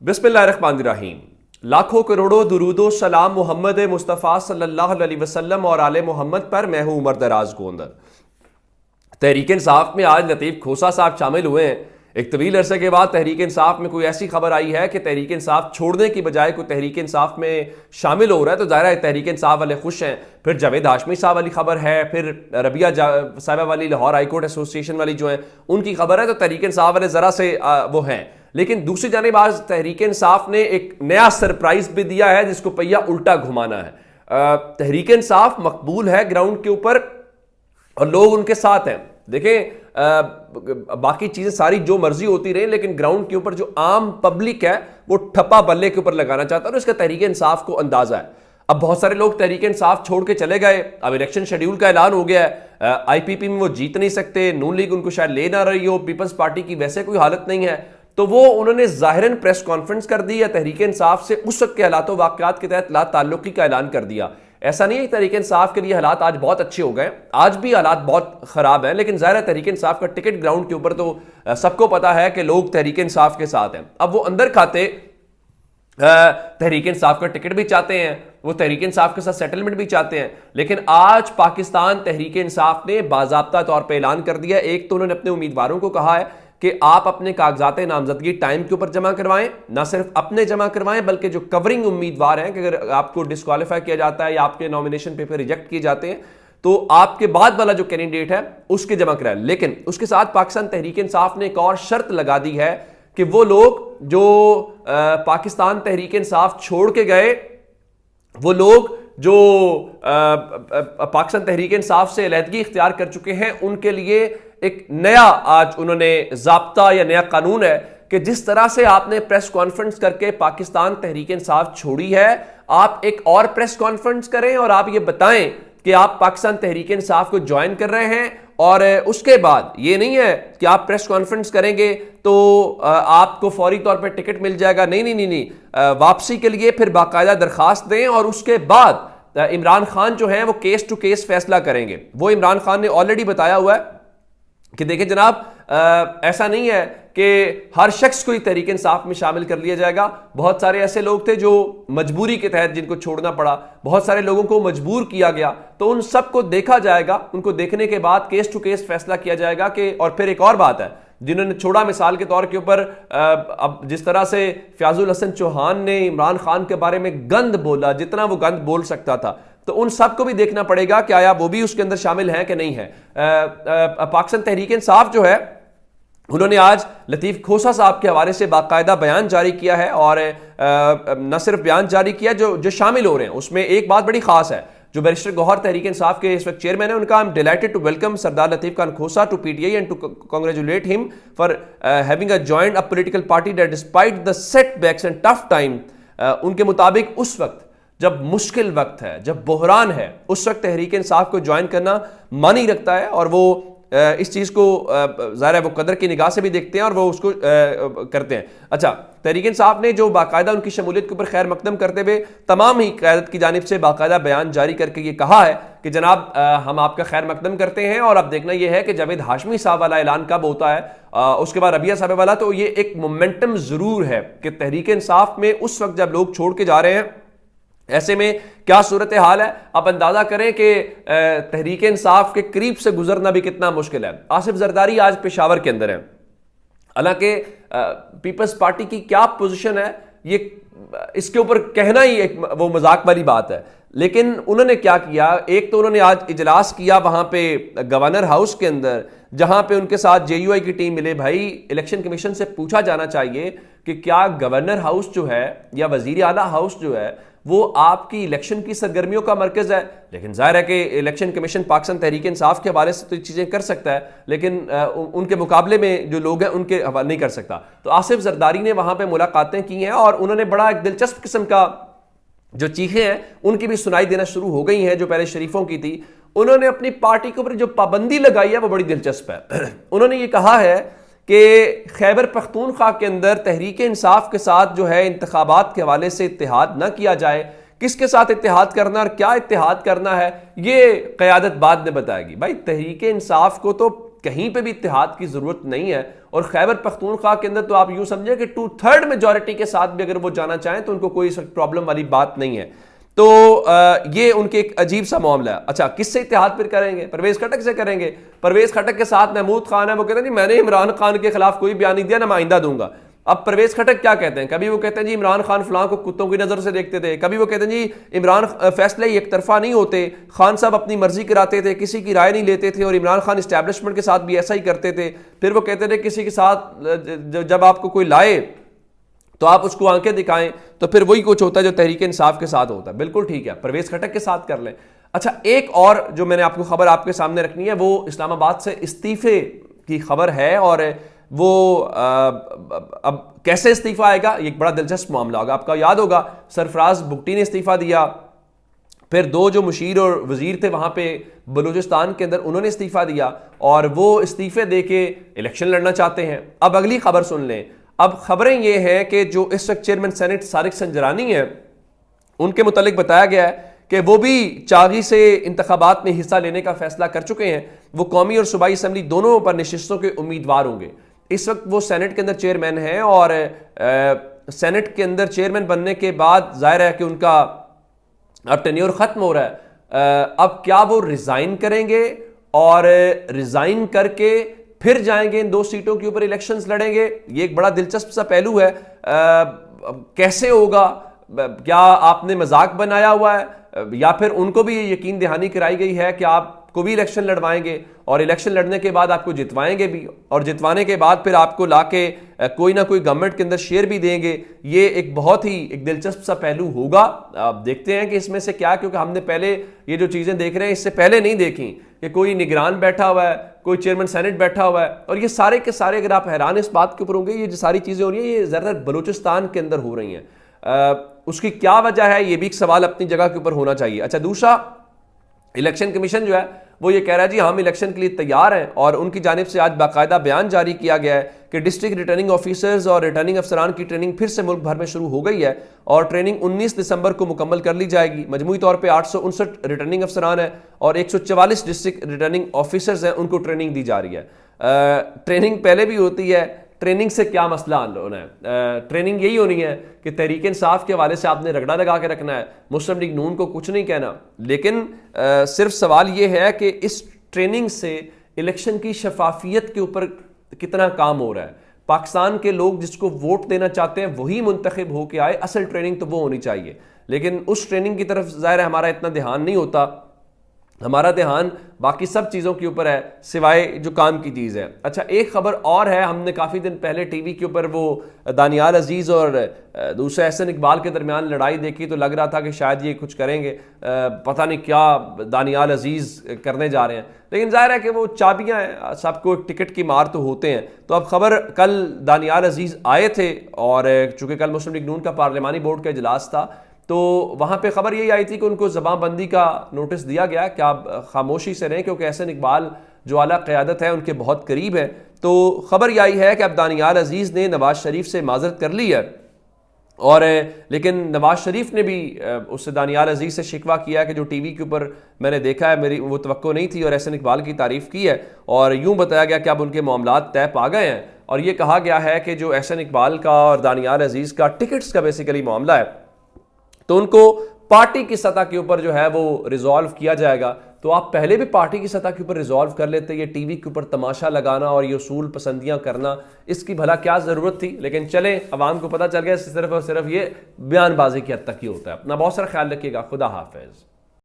बिस्मिल्लाहिर्रहमानिर्रहीम। लाखों करोड़ों दुरूदो सलाम मोहम्मद मुस्तफ़ा सल्लल्लाहु अलैहि वसल्लम और आले मोहम्मद पर। मैं हूं उमर दराज गोंदर। तहरीक इंसाफ में आज लतीफ़ खोसा साहब शामिल हुए हैं। एक तवील अरसे के बाद तहरीक इंसाफ में कोई ऐसी खबर आई है कि तहरीक इंसाफ छोड़ने की बजाय कोई तहरीक इंसाफ में शामिल हो रहा है, तो ज़ाहिर है तहरीक इंसाफ वाले खुश हैं। फिर जावेद हाशमी साहब वाली खबर है, फिर रबिया साहिबा वाली लाहौर हाईकोर्ट एसोसिएशन वाली जो है उनकी खबर है, तो तहरीक इंसाफ वाले ज़रा से वो हैं। लेकिन दूसरी जानिब आज तहरीक इंसाफ ने एक नया सरप्राइज भी दिया है जिसको पहिया उल्टा घुमाना है। तहरीक इंसाफ मकबूल है ग्राउंड के ऊपर और लोग उनके साथ हैं। देखें, बाकी चीजें सारी जो मर्जी होती रहे, लेकिन ग्राउंड के ऊपर जो आम पब्लिक है वो ठप्पा बल्ले के ऊपर लगाना चाहता है और इसका तहरीक इंसाफ को अंदाजा है। अब बहुत सारे लोग तहरीक इंसाफ छोड़ के चले गए। अब इलेक्शन शेड्यूल का ऐलान हो गया है, आईपीपी में वो जीत नहीं सकते, नून लीग उनको शायद ले ना रही हो, पीपल्स पार्टी की वैसे कोई हालत नहीं है, तो वो उन्होंने जाहिरन प्रेस कॉन्फ्रेंस कर दी या तहरीक इंसाफ से उस वक्त के हालात वाकयात के तहत ला ताल्लुकी का ऐलान कर दिया। ऐसा नहीं है तहरीक इंसाफ के लिए हालात आज बहुत अच्छे हो गए, आज भी हालात बहुत खराब हैं, लेकिन जाहिर है तहरीक इंसाफ का टिकट ग्राउंड के ऊपर तो सबको पता है कि लोग तहरीक इंसाफ के साथ हैं। अब वो अंदर खाते तहरीक इंसाफ का टिकट भी चाहते हैं, वो तहरीक इंसाफ के साथ सेटलमेंट भी चाहते हैं, लेकिन आज पाकिस्तान तहरीक इंसाफ ने बाज़ाब्ता तौर पर ऐलान कर दिया। एक तो उन्होंने अपने उम्मीदवारों को कहा है कि आप अपने कागजात नामजदगी टाइम के ऊपर जमा करवाएं, ना सिर्फ अपने जमा करवाएं बल्कि जो कवरिंग उम्मीदवार हैं कि अगर आपको डिस्क्वालीफाई किया जाता है या आपके नॉमिनेशन पेपर रिजेक्ट किए जाते हैं तो आपके बाद वाला जो कैंडिडेट है उसके जमा कराएं। लेकिन उसके साथ पाकिस्तान तहरीक इंसाफ ने एक और शर्त लगा दी है कि वो लोग जो पाकिस्तान तहरीक इंसाफ छोड़ के गए, वो लोग जो पाकिस्तान तहरीक इंसाफ से अलहदगी इख्तियार कर चुके हैं, उनके लिए एक नया आज उन्होंने ज़ाब्ता या नया कानून है कि जिस तरह से आपने प्रेस कॉन्फ्रेंस करके पाकिस्तान तहरीक इंसाफ छोड़ी है, आप एक और प्रेस कॉन्फ्रेंस करें और आप ये बताएं कि आप पाकिस्तान तहरीक इंसाफ को ज्वाइन कर रहे हैं। और उसके बाद ये नहीं है कि आप प्रेस कॉन्फ्रेंस करेंगे तो आपको फौरी तौर पर टिकट मिल जाएगा। नहीं नहीं नहीं नहीं, वापसी के लिए फिर बाकायदा दरखास्त दें और उसके बाद इमरान खान जो है वो केस टू केस फैसला करेंगे। वो इमरान खान ने ऑलरेडी बताया हुआ है कि देखिए जनाब, ऐसा नहीं है कि हर शख्स को ही तहरीक इंसाफ में शामिल कर लिया जाएगा। बहुत सारे ऐसे लोग थे जो मजबूरी के तहत जिनको छोड़ना पड़ा, बहुत सारे लोगों को मजबूर किया गया, तो उन सबको देखा जाएगा। उनको देखने के बाद केस टू केस फैसला किया जाएगा कि और फिर एक और बात है, जिन्होंने छोड़ा मिसाल के तौर के ऊपर, अब जिस तरह से फयाजुल हसन चौहान ने इमरान खान के बारे में गंद बोला, जितना वो गंद बोल सकता था, तो उन सबको भी देखना पड़ेगा कि आया वो भी उसके अंदर शामिल है कि नहीं है। पाकिस्तान तहरीक इंसाफ जो है उन्होंने आज लतीफ़ खोसा साहब के हवाले से बाकायदा बयान जारी किया है और न सिर्फ बयान जारी किया, जो शामिल हो रहे हैं उसमें एक बात बड़ी खास है। जो बैरिस्टर गौहर तहरीक इंसाफ के इस वक्त चेयरमैन है, उनका I am delighted to welcome Sardar Latif Khan Khosa to PTI and to congratulate him for having joined a political party that despite the setbacks and tough time. उनके मुताबिक उस वक्त जब मुश्किल वक्त है, जब बहरान है, उस वक्त तहरीक इंसाफ को ज्वाइन करना मानी रखता है और वो इस चीज़ को ज़ाहिर है वो कदर की निगाह से भी देखते हैं और वो उसको करते हैं। अच्छा, तहरीक इंसाफ ने जो बाकायदा उनकी शमूलियत के ऊपर खैर मकदम करते हुए तमाम ही क़यादत की जानिब से बाकायदा बयान जारी करके ये कहा है कि जनाब हम आपका खैर मकदम करते हैं। और अब देखना यह है कि जावेद हाशमी साहब वाला ऐलान कब होता है, उसके बाद रबिया साहब वाला, तो ये एक मोमेंटम ज़रूर है कि तहरीक इंसाफ में उस वक्त जब लोग छोड़ के जा रहे हैं, ऐसे में क्या सूरत हाल है। आप अंदाजा करें कि तहरीक इंसाफ के करीब से गुजरना भी कितना मुश्किल है। आसिफ जरदारी आज पेशावर के अंदर है, हालांकि पीपल्स पार्टी की क्या पोजीशन है ये इसके ऊपर कहना ही एक वो मजाक वाली बात है, लेकिन उन्होंने क्या किया, एक तो उन्होंने आज इजलास किया वहां पे गवर्नर हाउस के अंदर, जहां पे उनके साथ जेयूआई की टीम मिले। भाई, इलेक्शन कमीशन से पूछा जाना चाहिए कि क्या गवर्नर हाउस जो है या वजीर आला हाउस जो है वो आपकी इलेक्शन की सरगर्मियों का मरकज है। लेकिन जाहिर है कि इलेक्शन कमीशन पाकिस्तान तहरीक इंसाफ के हवाले से तो चीज़ें कर सकता है, लेकिन उनके मुकाबले में जो लोग हैं उनके हवाले नहीं कर सकता। तो आसिफ जरदारी ने वहां पे मुलाकातें की हैं और उन्होंने बड़ा एक दिलचस्प किस्म का जो चीखें हैं उनकी भी सुनाई देना शुरू हो गई हैं, जो पहले शरीफों की थी। उन्होंने अपनी पार्टी के ऊपर जो पाबंदी लगाई है वो बड़ी दिलचस्प है। उन्होंने ये कहा है कि खैबर पख्तूनख्वा के अंदर तहरीक इंसाफ के साथ जो है इंतखाबात के हवाले से इत्तेहाद न किया जाए। किसके साथ इत्तेहाद करना और क्या इत्तेहाद करना है ये क़यादत बाद में बताएगी। भाई, तहरीक इंसाफ को तो कहीं पे भी इत्तेहाद की जरूरत नहीं है। और खैबर पख्तूनख्वा के अंदर तो आप यूं समझे कि 2/3 मेजॉरिटी के साथ भी अगर वो जाना चाहें तो उनको कोई प्रॉब्लम वाली बात नहीं है। तो ये उनके एक अजीब सा मामला है। अच्छा, किससे इत्तेहाद फिर करेंगे? परवेज खटक से करेंगे। परवेज खटक के साथ महमूद खान है, वो कहते हैं जी मैंने इमरान खान के खिलाफ कोई बयान नहीं दिया, ना मैं आइंदा दूंगा। अब परवेज खटक क्या कहते हैं? कभी वो कहते हैं जी इमरान खान फलां को कुत्तों की नजर से देखते थे, कभी वो कहते हैं जी इमरान फैसले एक तरफा नहीं होते, खान साहब अपनी मर्जी कराते थे, किसी की राय नहीं लेते थे, और इमरान खान इस्टेब्लिशमेंट के साथ भी ऐसा ही करते थे। फिर वो कहते थे किसी के साथ जब आपको कोई लाए तो आप उसको आंखें दिखाएं, तो फिर वही कुछ होता है जो तहरीक इंसाफ के साथ होता है। बिल्कुल ठीक है, परवेज खटक के साथ कर लें। अच्छा, एक और जो मैंने आपको खबर आपके सामने रखनी है वो इस्लामाबाद से इस्तीफे की खबर है। और वो अब कैसे इस्तीफा आएगा, ये एक बड़ा दिलचस्प मामला होगा। आपका याद होगा सरफराज भुट्टी ने इस्तीफा दिया, फिर 2 जो मुशीर और वजीर थे वहां पे बलूचिस्तान के अंदर, उन्होंने इस्तीफा दिया और वो इस्तीफे दे के इलेक्शन लड़ना चाहते हैं। अब अगली खबर सुन लें। अब खबरें ये हैं कि जो इस वक्त चेयरमैन सेनेट सारिक संजरानी है, उनके मुतालिक बताया गया है कि वो भी चागी से इंतखाबात में हिस्सा लेने का फैसला कर चुके हैं। वो कौमी और सूबाई असम्बली दोनों पर नशिस्तों के उम्मीदवार होंगे। इस वक्त वो सेनेट के अंदर चेयरमैन हैं और सेनेट के अंदर चेयरमैन बनने के बाद जाहिर है कि उनका अब टेन्योर खत्म हो रहा है। अब क्या वो रिजाइन करेंगे और रिजाइन करके फिर जाएंगे इन 2 सीटों के ऊपर इलेक्शंस लड़ेंगे? ये एक बड़ा दिलचस्प सा पहलू है। कैसे होगा? क्या आपने मजाक बनाया हुआ है या फिर उनको भी ये यकीन दहानी कराई गई है कि आपको भी इलेक्शन लड़वाएंगे और इलेक्शन लड़ने के बाद आपको जितवाएंगे भी, और जितवाने के बाद फिर आपको लाके कोई ना कोई गवर्नमेंट के अंदर शेयर भी देंगे? ये एक बहुत ही एक दिलचस्प सा पहलू होगा। आप देखते हैं कि इसमें से क्या, क्योंकि हमने पहले ये जो चीजें देख रहे हैं इससे पहले नहीं देखी कि कोई निगरान बैठा हुआ है, कोई चेयरमैन सेनेट बैठा हुआ है, और ये सारे के सारे, अगर आप हैरान इस बात के ऊपर होंगे, ये जो सारी चीजें हो रही हैं ये ज्यादातर बलूचिस्तान के अंदर हो रही हैं। उसकी क्या वजह है, ये भी एक सवाल अपनी जगह के ऊपर होना चाहिए। अच्छा, दूसरा, इलेक्शन कमीशन जो है वो ये कह रहा है जी हम इलेक्शन के लिए तैयार हैं, और उनकी जानिब से आज बाकायदा बयान जारी किया गया है कि डिस्ट्रिक्ट रिटर्निंग ऑफिसर्स और रिटर्निंग अफसरान की ट्रेनिंग फिर से मुल्क भर में शुरू हो गई है और ट्रेनिंग 19 दिसंबर को मुकम्मल कर ली जाएगी। मजमूई तौर पर 859 रिटर्निंग अफसरान है और 144 डिस्ट्रिक्ट रिटर्निंग ऑफिसर्स हैं, उनको ट्रेनिंग दी जा रही है। ट्रेनिंग पहले भी होती है, ट्रेनिंग से क्या मसला हल होना है? ट्रेनिंग यही होनी है कि तहरीक इंसाफ के हवाले से आपने रगड़ा लगा के रखना है, मुस्लिम लीग नून को कुछ नहीं कहना। लेकिन सिर्फ सवाल यह है कि इस ट्रेनिंग से इलेक्शन की शफाफियत के ऊपर कितना काम हो रहा है। पाकिस्तान के लोग जिसको वोट देना चाहते हैं वही मुंतखब होकर आए, असल ट्रेनिंग तो वो होनी चाहिए। लेकिन उस ट्रेनिंग की तरफ ज़ाहिर है हमारा इतना ध्यान नहीं होता, हमारा ध्यान बाकी सब चीज़ों के ऊपर है सिवाय जो काम की चीज़ है। अच्छा, एक खबर और है, हमने काफ़ी दिन पहले टीवी के ऊपर वो दानियाल अजीज़ और दूसरे एहसन इकबाल के दरमियान लड़ाई देखी तो लग रहा था कि शायद ये कुछ करेंगे, पता नहीं क्या दानियाल अजीज़ करने जा रहे हैं। लेकिन जाहिर है कि वो चाबियाँ हैं, सबको एक टिकट की मार तो होते हैं। तो अब खबर, कल दानियाल अजीज़ आए थे और चूँकि कल मुस्लिम लीग नून का पार्लिमानी बोर्ड का इजलास था तो वहाँ पे खबर यही आई थी कि उनको ज़बानबंदी का नोटिस दिया गया कि आप खामोशी से रहें, क्योंकि एहसन इकबाल जो आला क़यादत है उनके बहुत करीब है। तो खबर यही है कि अब दानियाल अजीज़ ने नवाज शरीफ से माजरत कर ली है, और लेकिन नवाज शरीफ ने भी उससे दानियाल अजीज़ से शिकवा किया कि जो टीवी के ऊपर मैंने देखा है मेरी वो तवक्को नहीं थी, और एहसन इकबाल की तारीफ़ की है और यूँ बताया गया कि अब उनके मामलात तय पा गए हैं। और ये कहा गया है कि जो एहसन इकबाल का और दानियाल अजीज़ का टिकट्स का बेसिकली मामला है तो उनको पार्टी की सतह के ऊपर जो है वो रिजॉल्व किया जाएगा। तो आप पहले भी पार्टी की सतह के ऊपर रिजॉल्व कर लेते, ये टीवी के ऊपर तमाशा लगाना और ये उसूल पसंदियां करना, इसकी भला क्या ज़रूरत थी? लेकिन चले, अवाम को पता चल गया सिर्फ और सिर्फ ये बयानबाजी की हद तक ही होता है। अपना बहुत सारा ख्याल रखिएगा। खुदा हाफिज़।